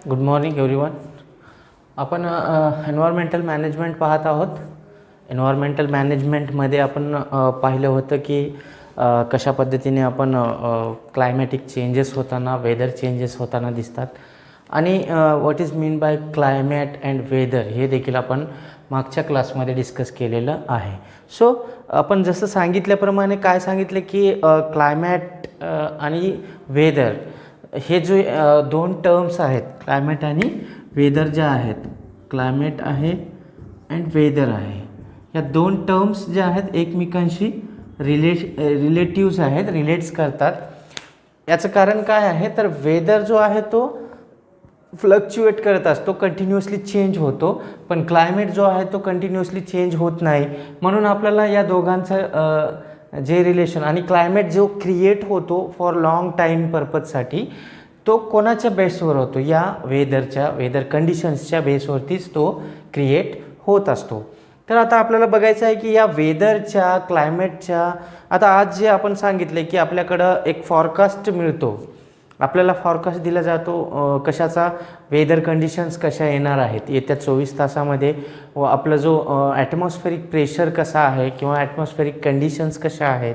Good morning everyone. आपण environmental management पाहत आहोत. एन्व्हायरमेंटल मॅनेजमेंटमध्ये आपण पाहिलं होतं की कशा पद्धतीने आपण क्लायमॅटिक चेंजेस होताना, वेदर चेंजेस होताना दिसतात आणि what is mean by climate and weather हे देखील आपण मागच्या क्लासमध्ये डिस्कस केलेलं आहे. सो आपण जसं सांगितल्याप्रमाणे काय सांगितलं की क्लायमॅट आणि वेदर हे जे दोन टर्म्स आहेत, क्लायमेट आणि वेदर ज्या आहेत, क्लायमेट आहे अँड वेदर आहे, या दोन टर्म्स ज्या आहेत एकमेकांशी रिलेटिव्स आहेत, रिलेट्स करतात. याचं कारण काय आहे तर वेदर जो आहे तो फ्लक्च्युएट करत असतो, कंटिन्युअसली चेंज होतो, पण क्लायमेट जो आहे तो कंटिन्युअसली चेंज होत नाही. म्हणून आपल्याला या दोघांचं जे रिलेशन आणि क्लायमेट जो क्रिएट होतो फॉर लाँग टाईम पर्पजसाठी तो कोणाच्या बेसवर होतो, या वेदर कंडिशन्सच्या बेसवरतीच तो क्रिएट होत असतो. तर आता आपल्याला बघायचं आहे की या वेदरच्या, क्लायमेटच्या, आता आज जे आपण सांगितले की आपल्याकडं एक फॉरकास्ट मिळतो, आपल्याला फॉरकास्ट दिला जातो कशाचा, वेदर कंडिशन्स कशा येणार आहेत येत्या 24 तासामध्ये, व आपला जो ॲटमॉस्फेरिक प्रेशर कसा आहे किंवा ॲटमॉस्फेरिक कंडिशन्स कशा आहेत,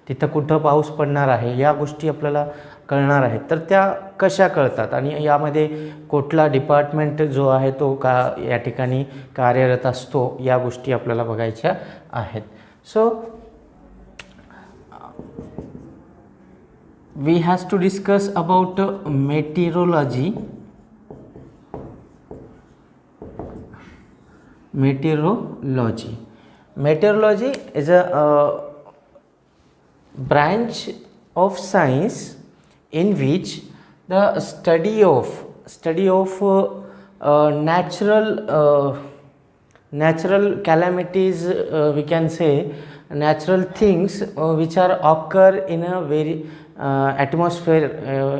तिथं कुठं पाऊस पडणार आहे, या गोष्टी आपल्याला कळणार आहेत. तर त्या कशा कळतात आणि यामध्ये कुठला डिपार्टमेंट जो आहे तो या ठिकाणी कार्यरत असतो, या गोष्टी आपल्याला बघायच्या आहेत. So we has to discuss about meteorology. Meteorology is a branch of science in which the study of natural calamities, we can say natural things which are occur in a very ॲटमॉस्फेअर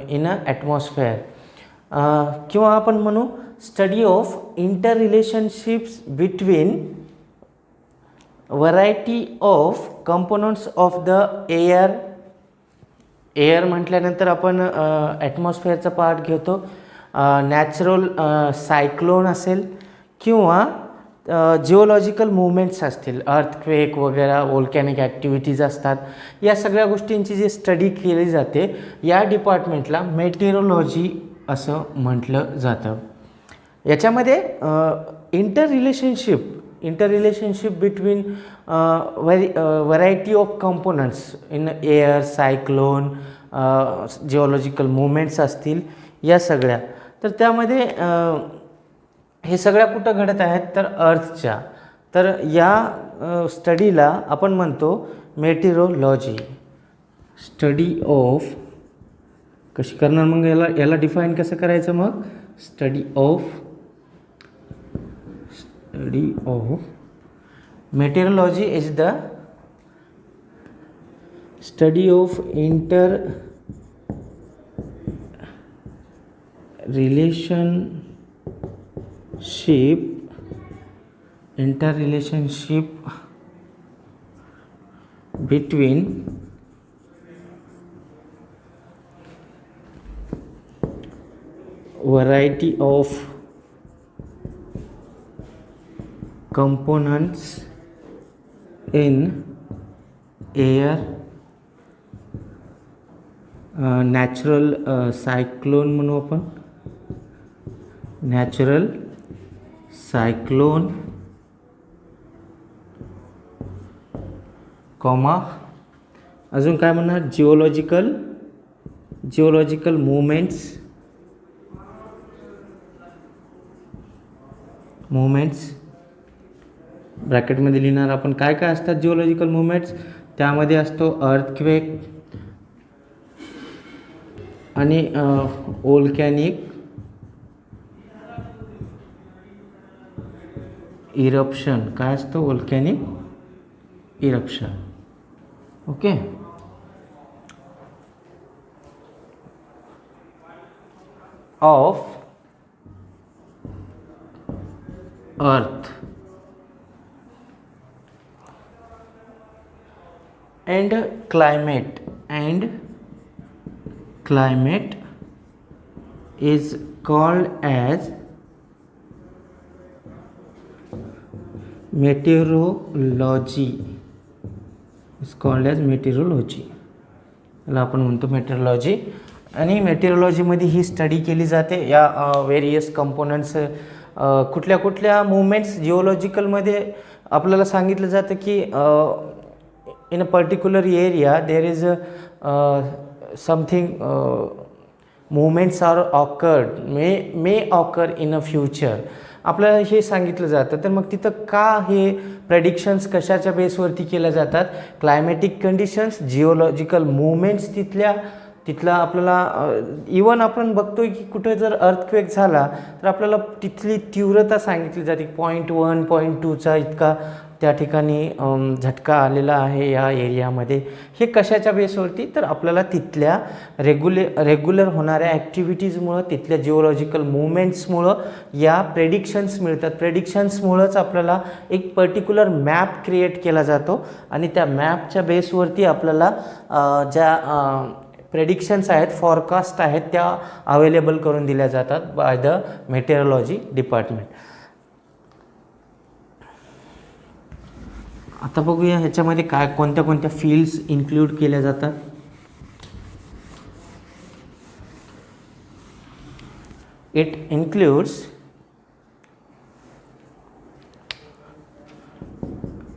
in अ ॲटमॉस्फेअर, किंवा आपण म्हणू study of inter relationships between variety of components of the air म्हटल्यानंतर आपण ॲटमॉस्फेअरचा part घेतो. Natural cyclone असेल किंवा geological movements असतील, earthquake वगैरे, वोल्कॅनिक ॲक्टिव्हिटीज असतात, या सगळ्या गोष्टींची जी स्टडी केली जाते या डिपार्टमेंटला मेटेरोलॉजी असं म्हटलं जातं. याच्यामध्ये inter relationship between variety of components in air, cyclone, geological movements असतील, या सगळ्या, तर त्यामध्ये हे सगळ्या कुठं घडत आहेत तर अर्थच्या. तर या स्टडीला आपण म्हणतो मेटेरोलॉजी. स्टडी ऑफ कशी करणार मग, याला डिफाईन कसं करायचं मग, study of meteorology is the study of inter relationship between variety of components in air, natural cyclone म्हणू आपण, नॅचरल सायक्लोन, कॉमा अजून काय म्हणणार, जिओलॉजिकल मुवमेंट्स ब्रॅकेटमध्ये लिहिणार आपण. काय काय असतात जिओलॉजिकल मुवमेंट्स, त्यामध्ये असतो अर्थक्वेक आणि वोल्कॅनिक इरप्शन. काय असतं, volcanic eruption. Okay, of earth and climate is called as meteorology, is called as meteorology, याला आपण म्हणतो मेटेरोलॉजी. आणि मेटेरोलॉजीमध्ये ही स्टडी केली जाते या व्हेरियस कंपोनंट्स, कुठल्या कुठल्या मुवमेंट्स जिओलॉजिकलमध्ये आपल्याला सांगितलं जातं की in a particular area there is something movements are occurred may occur in a future, आपल्याला हे सांगितलं जातं. तर मग तिथं का हे प्रेडिक्शन्स कशाच्या बेसवरती केल्या जातात? क्लायमॅटिक कंडिशन्स, जिओलॉजिकल मुवमेंट्स तिथला आपल्याला इवन आपण बघतोय की कुठे जर अर्थक्वेक झाला तर आपल्याला तिथली तीव्रता सांगितली जाते. 0.1 0.2चा इतका त्या ठिकाणी झटका आलेला आहे या एरियामध्ये. हे कशाच्या बेसवरती? तर आपल्याला तिथल्या रेग्युलर होणाऱ्या ॲक्टिव्हिटीजमुळं, तिथल्या जिओलॉजिकल मुवमेंट्समुळं या प्रेडिक्शन्स मिळतात. प्रेडिक्शन्समुळंच आपल्याला एक पर्टिक्युलर मॅप क्रिएट केला जातो आणि त्या मॅपच्या बेसवरती आपल्याला ज्या प्रेडिक्शन्स आहेत, फॉरकास्ट आहेत, त्या अवेलेबल करून दिल्या जातात बाय द मेटेरोलॉजी डिपार्टमेंट. आता बघूया ह्याच्यामध्ये कोणत्या कोणत्या फील्ड्स इन्क्लूड केल्या जातात. इट इन्क्लूड्स,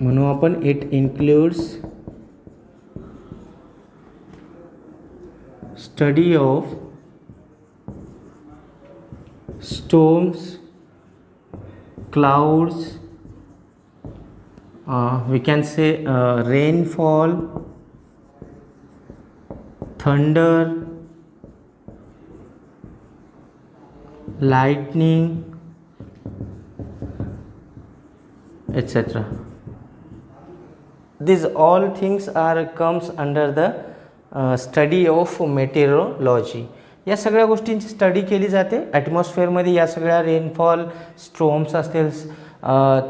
म्हणू आपण, it includes study of storms, clouds, we can say rainfall, thunder, lightning, etc. These all things comes under the study of meteorology. या सगळ्या गोष्टींची स्टडी केली जाते. ॲटमॉस्फिअरमध्ये या सगळ्या रेनफॉल, स्ट्रोम्स असतील,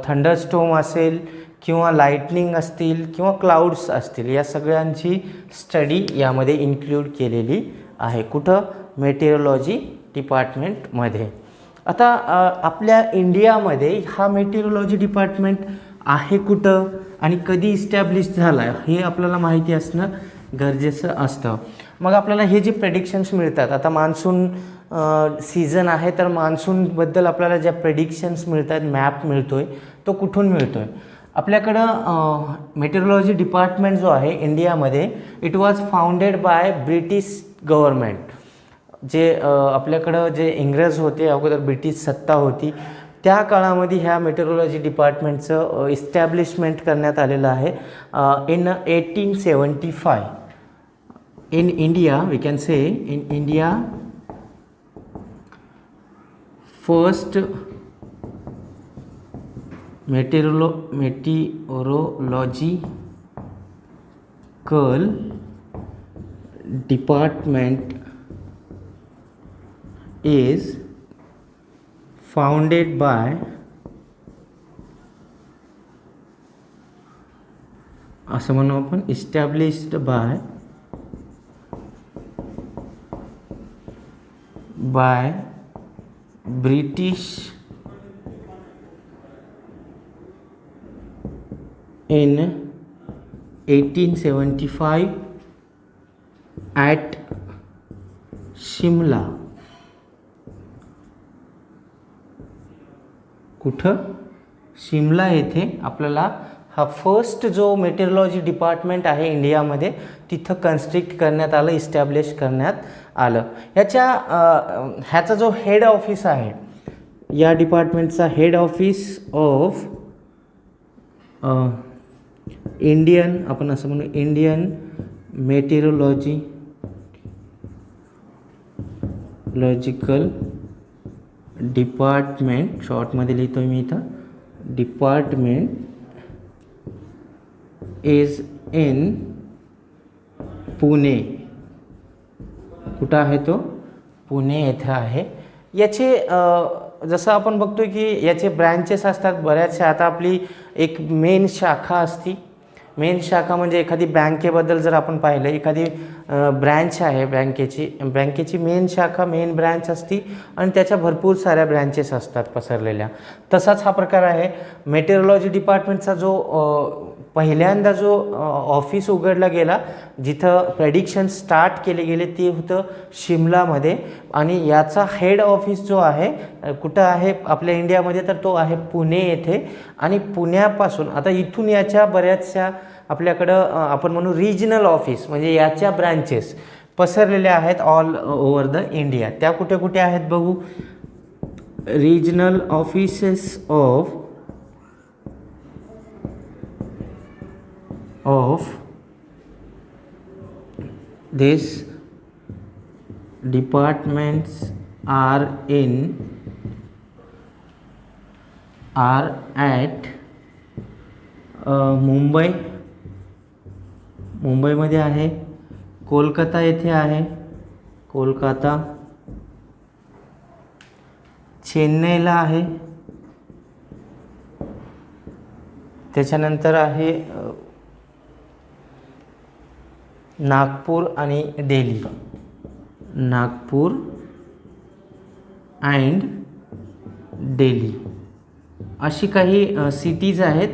थंडर स्टोम असेल किंवा लाईटनिंग असतील किंवा क्लाउड्स असतील, या सगळ्यांची स्टडी यामध्ये इन्क्लूड केलेली आहे. कुठं? मेटेरोलॉजी डिपार्टमेंटमध्ये. आता आपल्या इंडियामध्ये हा मेटेरोलॉजी डिपार्टमेंट आहे कुठं आणि कधी इस्टॅब्लिश झाला हे आपल्याला माहिती असणं गरजेचं असतं. मग आपल्याला हे जे प्रेडिक्शन्स मिळतात, आता मान्सून सीझन आहे तर मान्सूनबद्दल आपल्याला ज्या प्रेडिक्शन्स मिळतात, मॅप मिळतो आहे, तो कुठून मिळतो आहे? आपल्याकडं मेटेरोलॉजी डिपार्टमेंट जो आहे इंडियामध्ये, it was founded by British government. जे आपल्याकडं जे इंग्रज होते, अगोदर ब्रिटिश सत्ता होती, त्या काळामध्ये ह्या मेटेरोलॉजी डिपार्टमेंटचं इस्टॅब्लिशमेंट करण्यात आलेलं आहे in 1875. In India, we can say in India, first meteorological department is founded by असं म्हणू आपण, established by British in 1875 at Shimla. कुठं? शिमला येथे आपल्याला हा फर्स्ट जो मेटेरोलॉजी डिपार्टमेंट आहे इंडियामध्ये, तिथं कन्स्ट्रिक्ट करण्यात आलं, इस्टॅब्लिश करण्यात आलं. ह्याचा जो हेड ऑफिस आहे, या डिपार्टमेंटचा हेड ऑफिस ऑफ इंडियन, आपण असं म्हणू, इंडियन मेटेरोलॉजिकल डिपार्टमेंट, शॉर्टमध्ये लिहितो मी इथं, डिपार्टमेंट इज इन पुणे. कुठं आहे तो? पुणे येथे आहे. याचे जसं आपण बघतोय की याचे ब्रँचेस असतात बऱ्याचशा. आता आपली एक मेन शाखा असती, मेन शाखा म्हणजे एखादी बँकेबद्दल जर आपण पाहिलं, एखादी ब्रँच आहे बँकेची मेन शाखा, मेन ब्रँच असती आणि त्याच्या भरपूर साऱ्या ब्रँचेस असतात पसरलेल्या. तसाच हा प्रकार आहे. मेटेरोलॉजी डिपार्टमेंटचा जो पहिल्यांदा जो ऑफिस उघडला गेला, जिथं प्रेडिक्शन स्टार्ट केले गेले, ते होतं शिमलामध्ये. आणि याचा हेड ऑफिस जो आहे कुठं आहे आपल्या इंडियामध्ये, तर तो आहे पुणे येथे. आणि पुण्यापासून आता इथून याच्या बऱ्याचशा आपल्याकडं आपण म्हणू रिजनल ऑफिस, म्हणजे याच्या ब्रँचेस पसरलेल्या आहेत ऑल ओव्हर द इंडिया. त्या कुठे कुठे आहेत बघू. Regional offices of these departments are at मुंबईमध्ये आहे, कोलकाता येथे आहे, कोलकाता, चेन्नईला आहे, त्याच्यानंतर आहे नागपूर आणि दिल्ली, नागपूर अँड दिल्ली अशी काही सिटीज आहेत.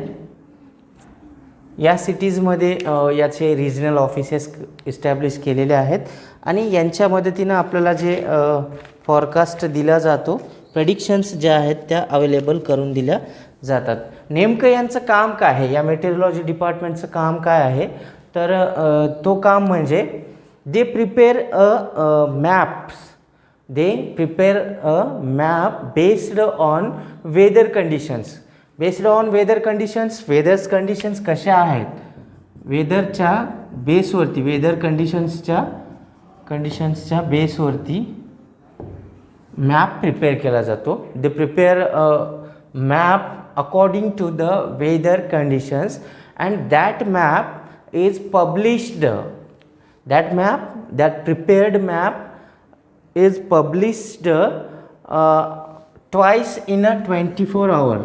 या सिटीजमध्ये याचे रिजनल ऑफिसेस इस्टॅब्लिश केलेले आहेत आणि यांच्या मदतीनं आपल्याला जे फॉरकास्ट दिला जातो, प्रेडिक्शन्स ज्या आहेत त्या अवेलेबल करून दिल्या जातात. नेमकं यांचं काम काय आहे, या मेटेरिओलॉजी डिपार्टमेंटचं काम काय आहे, तर तो काम म्हणजे they prepare a map based on weather conditions. Weathers conditions कशा आहेत, वेदरच्या बेसवरती, वेदर कंडिशन्सच्या बेसवरती मॅप प्रिपेअर केला जातो. They prepare map according to the weather conditions and that map is published. That prepared map is published twice in a 24 hour,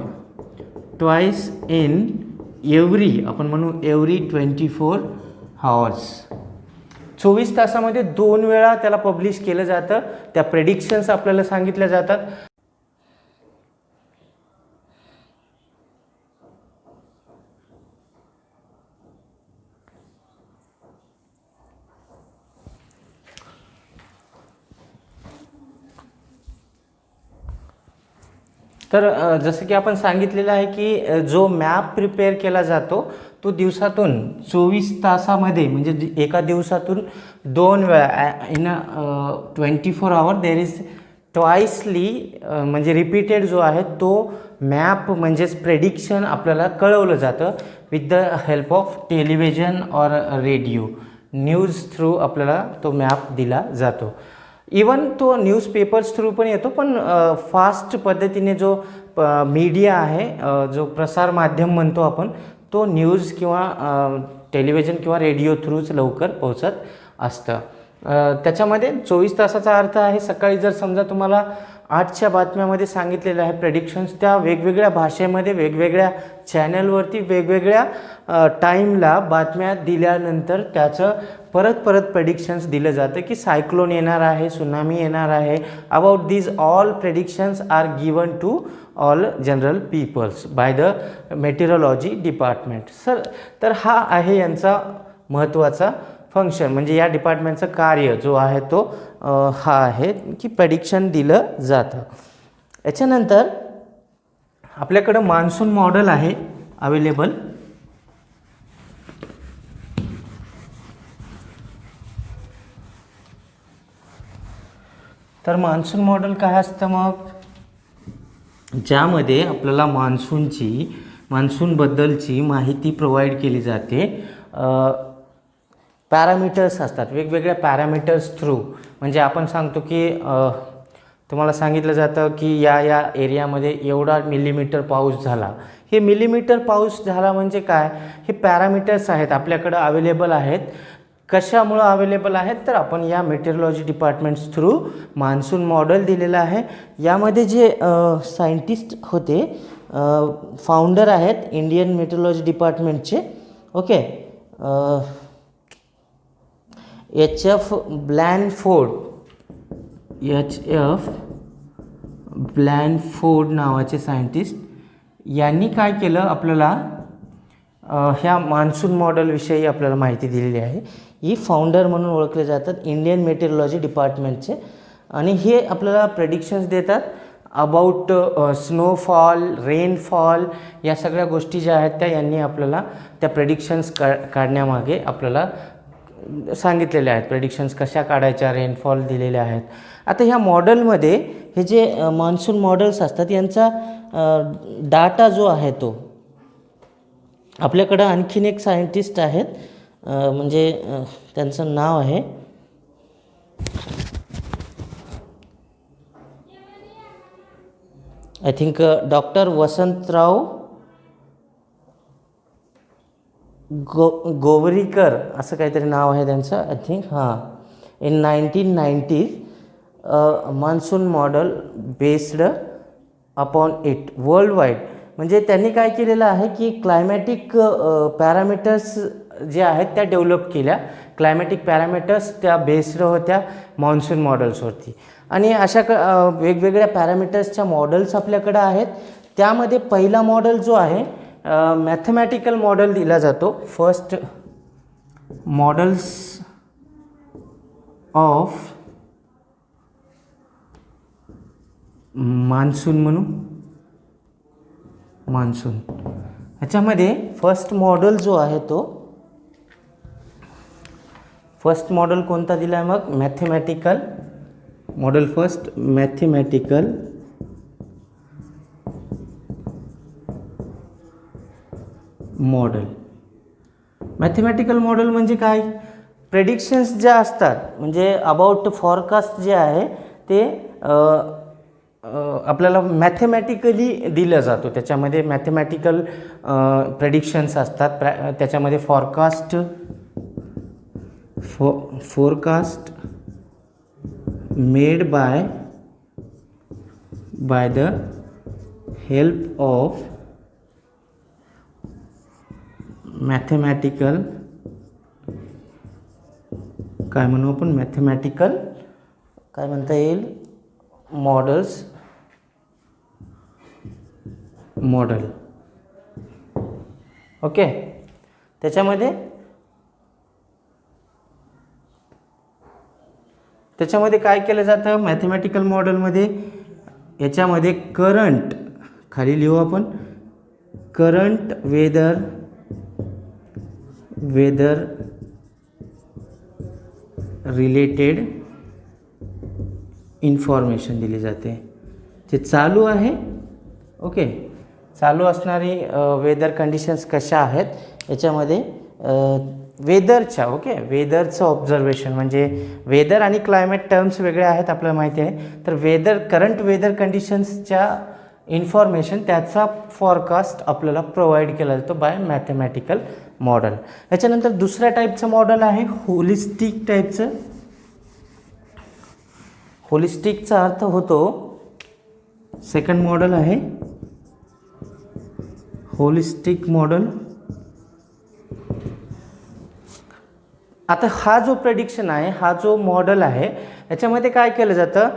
twice in every, आपण म्हणू every 24 hours. 24 तासामध्ये 2 वेळा त्याला पब्लिश केलं जातं. त्या प्रेडिक्शन्स आपल्याला सांगितल्या जातात. तर जसं की आपण सांगितलेलं आहे की जो मॅप प्रिपेअर केला जातो तो दिवसातून 24 तासामध्ये, म्हणजे एका दिवसातून 2 वेळा इन 24 आवर देर इज ट्वाइसली, म्हणजे रिपीटेड जो आहे तो मॅप म्हणजेच प्रेडिक्शन आपल्याला कळवलं जातं with the help of television और रेडिओ, न्यूज थ्रू आपल्याला तो मॅप दिला जातो. इवन तो न्यूजपेपर्स थ्रू पण येतो, पण फास्ट पद्धतीने जो मीडिया आहे, जो प्रसार माध्यम म्हणतो आपण, तो न्यूज किंवा टेलिव्हिजन किंवा रेडिओ थ्रूच लवकर पोहोचत असतं. त्याच्यामध्ये 24 तासाचा अर्थ आहे, सकाळी जर समजा तुम्हाला 8च्या बातम्यामध्ये सांगितलेलं आहे प्रेडिक्शन्स, त्या वेगवेगळ्या भाषेमध्ये वेगवेगळ्या चॅनलवरती वेगवेगळ्या टाईमला बातम्या दिल्यानंतर त्याचं परत प्रेडिक्शन्स दिलं जातं की सायक्लोन येणार आहे, सुनामी येणार आहे. About these all predictions are given to all general peoples by the meteorology department. तर हा आहे यांचा महत्त्वाचा फंक्शन, म्हणजे या डिपार्टमेंटचं कार्य जो आहे तो हा आहे की प्रेडिक्शन दिलं जातं. याच्यानंतर आपल्याकडं मान्सून मॉडेल आहे अवेलेबल. तर मान्सून मॉडेल काय असतं मग, ज्यामध्ये आपल्याला मान्सूनबद्दलची माहिती प्रोव्हाइड केली जाते. पॅरामीटर्स असतात, वेगवेगळ्या पॅरामीटर्स थ्रू, म्हणजे आपण सांगतो की तुम्हाला सांगितलं जातं की या एरियामध्ये एवढा मिलीमीटर पाऊस झाला. हे मिलीमीटर पाऊस झाला म्हणजे काय, हे पॅरामीटर्स आहेत आपल्याकडं अवेलेबल आहेत. कशामुळं अवेलेबल आहेत, तर आपण या meteorology departments through monsoon model दिलेलं आहे. यामध्ये जे सायंटिस्ट होते, फाउंडर आहेत इंडियन मेटेरिओलॉजी डिपार्टमेंटचे, ओके. H.F. ब्लॅनफोर्ड नावाचे सायंटिस्ट यांनी काय केलं, आपल्याला ह्या मान्सून मॉडेलविषयी आपल्याला माहिती दिलेली आहे. ही फाउंडर म्हणून ओळखले जातात इंडियन मेटेरिओलॉजी डिपार्टमेंटचे, आणि हे आपल्याला प्रेडिक्शन्स देतात अबाउट स्नोफॉल, रेनफॉल, या सगळ्या गोष्टी ज्या आहेत त्या यांनी आपल्याला त्या प्रेडिक्शन्स काढण्यामागे आपल्याला सांगितलेल्या आहेत. प्रेडिक्शन्स कशा काढायच्या, रेनफॉल दिलेले आहेत. आता ह्या मॉडेलमध्ये हे जे मान्सून मॉडेल्स असतात यांचा डाटा जो आहे तो, आपल्याकडं आणखीन एक सायंटिस्ट आहेत, म्हणजे त्यांचं नाव आहे I think doctor Vasantrao Gowariker असं काहीतरी नाव आहे त्यांचं, I think. In 1990 monsoon model based upon it world wide. म्हणजे त्यांनी काय केलेलं आहे की क्लायमॅटिक पॅरामीटर्स जे आहेत त्या डेव्हलप केल्या. क्लायमॅटिक पॅरामीटर्स त्या बेस्ड होत्या मान्सून मॉडेल्सवरती, आणि अशा वेगवेगळ्या पॅरामीटर्सच्या मॉडेल्स आपल्याकडं आहेत. त्यामध्ये पहिला मॉडेल जो आहे मॅथमॅटिकल मॉडेल दिला जातो. फर्स्ट मॉडेल्स ऑफ मान्सून म्हणू, मान्सून. ह्याच्यामध्ये फर्स्ट मॉडेल जो आहे तो, फर्स्ट मॉडेल कोणता दिला आहे मग, mathematical model. First mathematical model. Mathematical model म्हणजे काय, प्रेडिक्शन्स ज्या असतात म्हणजे अबाउट फॉरकास्ट जे आहे ते आपल्याला मॅथमॅटिकली दिलं जातो. त्याच्यामध्ये मॅथमॅटिकल प्रेडिक्शन्स असतात. त्याच्यामध्ये forecast made by the help of mathematical, काय म्हणू आपण, मॅथमॅटिकल काय म्हणता येईल, मॉडेल्स, मॉडेल. ओके. त्याच्यामध्ये काय केलं जातं मॅथमॅटिकल मॉडेलमध्ये, याच्यामध्ये करंट, खाली लिहू आपण, करंट वेदर रिलेटेड इन्फॉर्मेशन दिली जाते. जे चालू आहे, ओके, चालू असणारी वेदर कंडिशन्स कशा आहेत याच्यामध्ये वेदरच्या, ओके, वेदरचं ऑब्झर्वेशन, म्हणजे वेदर आणि क्लायमेट टर्म्स वेगळे आहेत आपल्याला माहिती आहे. तर वेदर, करंट वेदर कंडिशन्सच्या इन्फॉर्मेशन, त्याचा फॉरकास्ट आपल्याला प्रोव्हाइड केला जातो बाय मॅथमॅटिकल मॉडेल. याच्यानंतर दुसऱ्या टाईपचं मॉडेल आहे होलिस्टिक टाईपचं. होलिस्टिकचा अर्थ होतो, सेकंड मॉडेल आहे होलिस्टिक मॉडेल. आता हा जो प्रेडिक्शन आहे, हा जो मॉडेल आहे, याच्यामध्ये काय केलं जातं,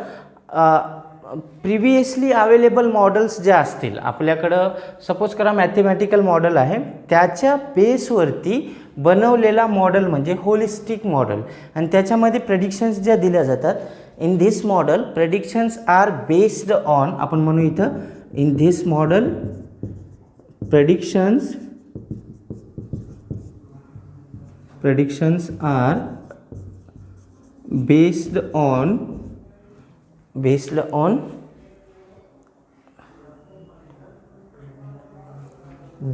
प्रिव्हियसली अवेलेबल मॉडेल्स ज्या असतील आपल्याकडं, सपोज करा मॅथमॅटिकल मॉडेल आहे, त्याच्या बेसवरती बनवलेला मॉडेल म्हणजे होलिस्टिक मॉडेल. आणि त्याच्यामध्ये प्रेडिक्शन्स ज्या दिल्या जातात, in this model predictions are based on, आपण म्हणू इथं, in this model predictions are based on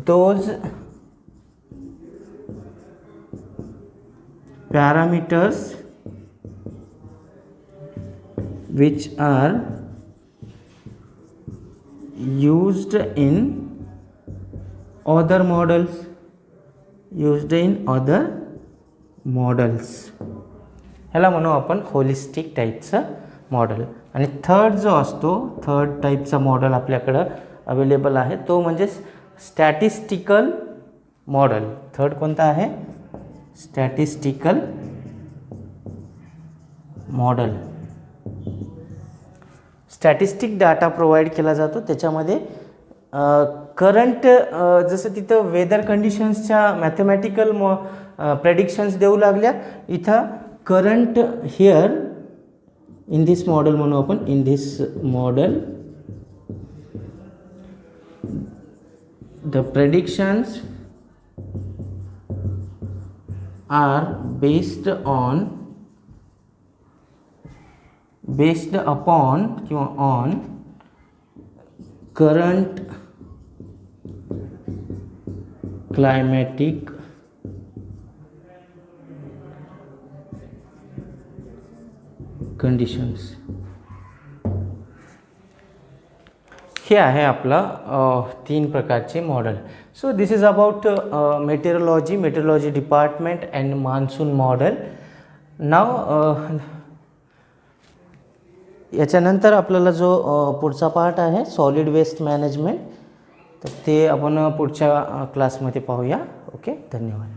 those parameters which are used in other models. ह्याला म्हणू आपण होलिस्टिक टाईपचं मॉडेल. आणि थर्ड जो असतो, थर्ड टाईपचा मॉडेल आपल्याकडं अवेलेबल आहे तो म्हणजे स्टॅटिस्टिकल मॉडेल. थर्ड कोणता आहे? Statistical model. Statistic data provide केला जातो. त्याच्यामध्ये करंट जसं तिथं वेदर कंडिशन्सच्या मॅथमॅटिकल प्रेडिक्शन्स देऊ लागल्या, इथं current here in this model म्हणू आपण. In this model the predictions are based upon किंवा ऑन करंट क्लायमॅटिक कंडिशन्स. हे आहे आपला 3 प्रकारचे model. So this is about meteorology department and monsoon model. नाव याच्यानंतर आपल्याला जो पुढचा पार्ट आहे सॉलिड वेस्ट मॅनेजमेंट, तर ते आपण पुढच्या क्लासमध्ये पाहूया. ओके, धन्यवाद.